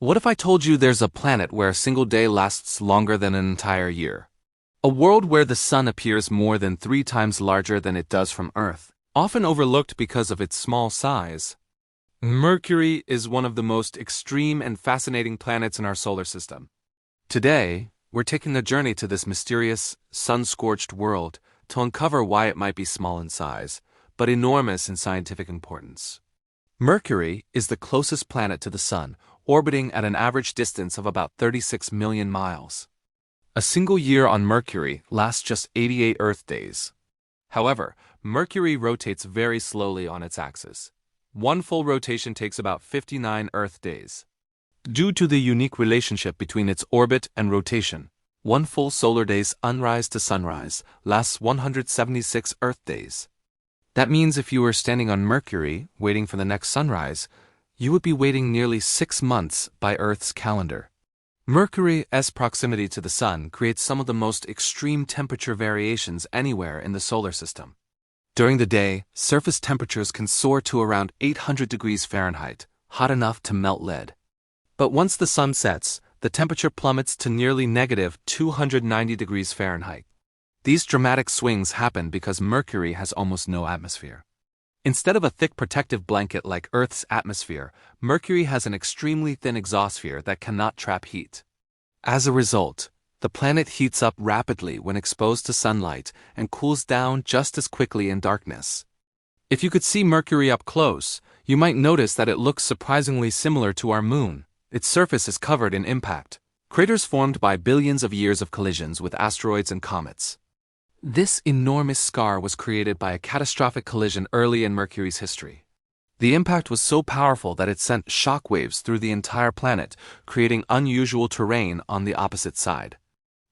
What if I told you there's a planet where a single day lasts longer than an entire year? A world where the sun appears more than 3 times larger than it does from Earth, often overlooked because of its small size. Mercury is one of the most extreme and fascinating planets in our solar system. Today, we're taking a journey to this mysterious, sun-scorched world to uncover why it might be small in size, but enormous in scientific importance. Mercury is the closest planet to the Sun, orbiting at an average distance of about 36 million miles. A single year on Mercury lasts just 88 Earth days. However, Mercury rotates very slowly on its axis. One full rotation takes about 59 Earth days. Due to the unique relationship between its orbit and rotation, one full solar day's sunrise to sunrise lasts 176 Earth days. That means if you were standing on Mercury waiting for the next sunrise, you would be waiting nearly 6 months by Earth's calendar. Mercury's proximity to the Sun creates some of the most extreme temperature variations anywhere in the solar system. During the day, surface temperatures can soar to around 800 degrees Fahrenheit, hot enough to melt lead. But once the sun sets, the temperature plummets to nearly negative 290 degrees Fahrenheit. These dramatic swings happen because Mercury has almost no atmosphere. Instead of a thick protective blanket like Earth's atmosphere, Mercury has an extremely thin exosphere that cannot trap heat. As a result, the planet heats up rapidly when exposed to sunlight and cools down just as quickly in darkness. If you could see Mercury up close, you might notice that it looks surprisingly similar to our Moon. Its surface is covered in impact, craters formed by billions of years of collisions with asteroids and comets. This enormous scar was created by a catastrophic collision early in Mercury's history. The impact was so powerful that it sent shockwaves through the entire planet, creating unusual terrain on the opposite side.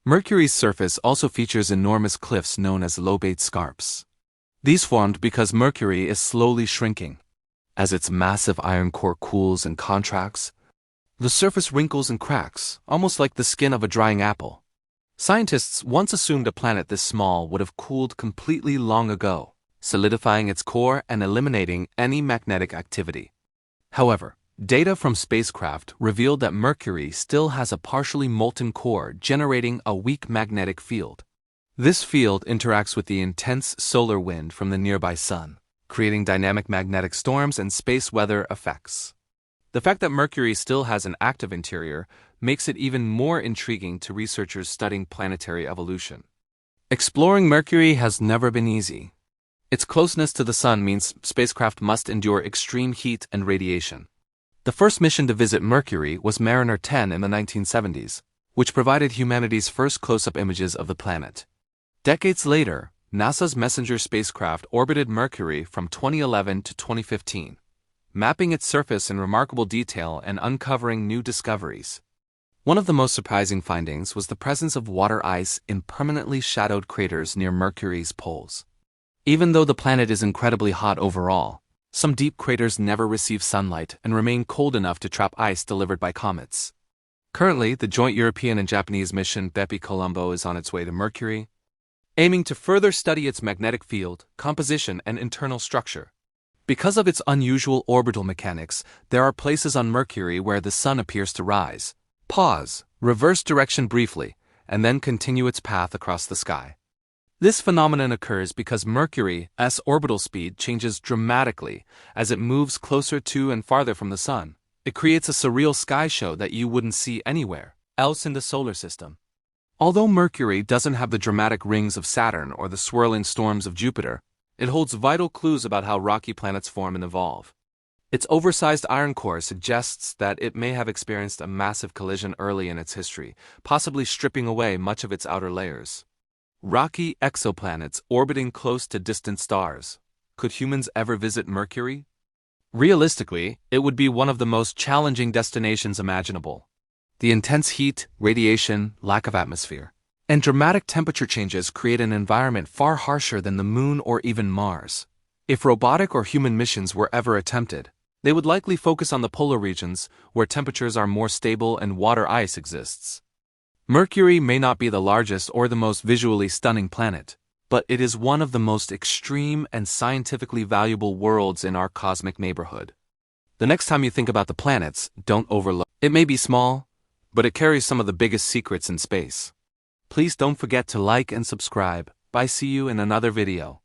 Mercury's surface also features enormous cliffs known as lobate scarps. These formed because Mercury is slowly shrinking. As its massive iron core cools and contracts, the surface wrinkles and cracks, almost like the skin of a drying apple. Scientists once assumed a planet this small would have cooled completely long ago, solidifying its core and eliminating any magnetic activity. However, data from spacecraft revealed that Mercury still has a partially molten core generating a weak magnetic field. This field interacts with the intense solar wind from the nearby Sun, creating dynamic magnetic storms and space weather effects. The fact that Mercury still has an active interior makes it even more intriguing to researchers studying planetary evolution. Exploring Mercury has never been easy. Its closeness to the Sun means spacecraft must endure extreme heat and radiation. The first mission to visit Mercury was Mariner 10 in the 1970s, which provided humanity's first close-up images of the planet. Decades later, NASA's Messenger spacecraft orbited Mercury from 2011 to 2015. Mapping its surface in remarkable detail and uncovering new discoveries. One of the most surprising findings was the presence of water ice in permanently shadowed craters near Mercury's poles. Even though the planet is incredibly hot overall, some deep craters never receive sunlight and remain cold enough to trap ice delivered by comets. Currently, the joint European and Japanese mission Bepi Colombo is on its way to Mercury, aiming to further study its magnetic field, composition, and internal structure. Because of its unusual orbital mechanics, there are places on Mercury where the Sun appears to rise, pause, reverse direction briefly, and then continue its path across the sky. This phenomenon occurs because Mercury's orbital speed changes dramatically as it moves closer to and farther from the Sun. It creates a surreal sky show that you wouldn't see anywhere else in the solar system. Although Mercury doesn't have the dramatic rings of Saturn or the swirling storms of Jupiter, it holds vital clues about how rocky planets form and evolve. Its oversized iron core suggests that it may have experienced a massive collision early in its history, possibly stripping away much of its outer layers. Rocky exoplanets orbiting close to distant stars. Could humans ever visit Mercury? Realistically, it would be one of the most challenging destinations imaginable. The intense heat, radiation, lack of atmosphere, and dramatic temperature changes create an environment far harsher than the Moon or even Mars. If robotic or human missions were ever attempted, they would likely focus on the polar regions where temperatures are more stable and water ice exists. Mercury may not be the largest or the most visually stunning planet, but it is one of the most extreme and scientifically valuable worlds in our cosmic neighborhood. The next time you think about the planets, don't overlook It may be small, but it carries some of the biggest secrets in space. Please don't forget to like and subscribe. Bye, see you in another video.